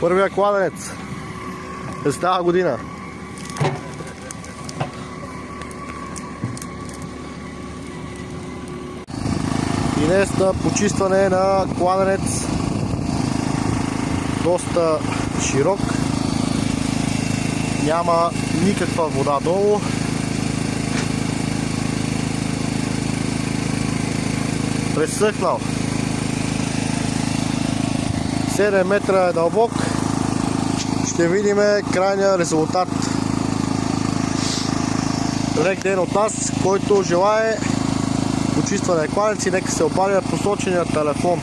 Първия кладенец през тази година. И днес на почистване на кладенец, доста широк, няма никаква вода долу. Пресъхнал. 7 метра е дълбок. Ще видим крайния резултат. Лек ден от нас, който желае почистване на кладенци, нека се обади на посочения телефон.